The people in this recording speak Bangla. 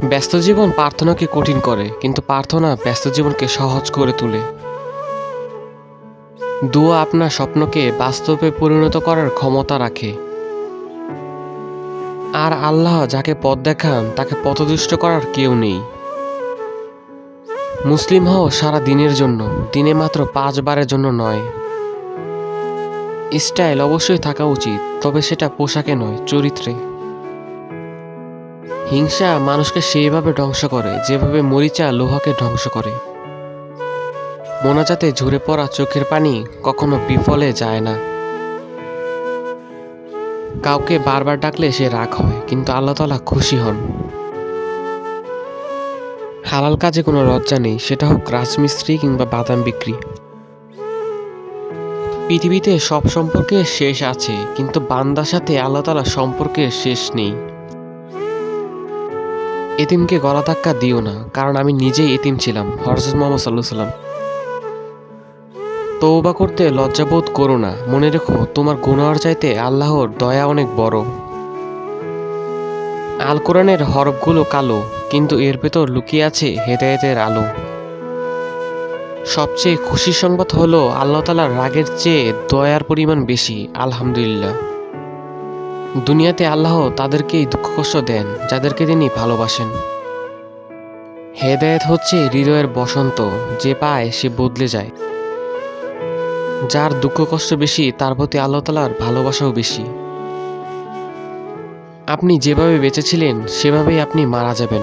ব্যস্ত জীবন প্রার্থনাকে কঠিন করে, কিন্তু প্রার্থনা ব্যস্ত জীবনকে সহজ করে তোলে। দোয়া আপনার স্বপ্নকে বাস্তবে পরিণত করার ক্ষমতা রাখে। আর আল্লাহ যাকে পথ দেখান তাকে পথদুষ্ট করার কেউ নেই। মুসলিম হও সারা দিনের জন্য, দিনে মাত্র 5 বারের জন্য নয়। স্টাইল অবশ্যই থাকা উচিত, তবে সেটা পোশাকে নয়, চরিত্রে। হিংসা মানুষকে সেইভাবে ধ্বংস করে যেভাবে মরিচা লোহাকে ধ্বংস করে। মোনাজাতে ঝরে পড়া চোখের পানি কখনো বিফলে যায় না। কাউকে বারবার ডাকলে সে রাগ হয়, কিন্তু আল্লাহ তাআলা খুশি হন। হালাল কাজে কোনো লজ্জা নেই, সেটা হোক রাজমিস্ত্রি কিংবা বাদাম বিক্রি। পৃথিবীতে সব সম্পর্কের শেষ আছে, কিন্তু বান্দার সাথে আল্লাহ তাআলার সম্পর্কের শেষ নেই। এতিমকে গলা ধাক্কা দিও না, কারণ আমি নিজেই এতিম ছিলাম। হযরত মুহাম্মদ সাল্লাল্লাহু আলাইহি ওয়াসাল্লাম। তওবা করতে লজ্জাবোধ করো না, মনে রেখো তোমার গুনাহর চাইতে আল্লাহর দয়া অনেক বড়। আল কোরআনের হরফগুলো কালো, কিন্তু এর ভেতর লুকিয়ে আছে হেদায়েতের আলো। সবচেয়ে খুশির সংবাদ হলো আল্লাহ তাআলার রাগের চেয়ে দয়ার পরিমাণ বেশি। আলহামদুলিল্লাহ। দুনিয়াতে আল্লাহ তাদেরকেই দুঃখ কষ্ট দেন যাদেরকে তিনি ভালোবাসেন। হেদায়েত হচ্ছে হৃদয়ের বসন্ত, যে পায় সে বদলে যায়। যার দুঃখ কষ্ট বেশি তার প্রতি আল্লাহ তাআলার ভালোবাসাও বেশি। আপনি যেভাবে বেঁচে ছিলেন সেভাবেই আপনি মারা যাবেন।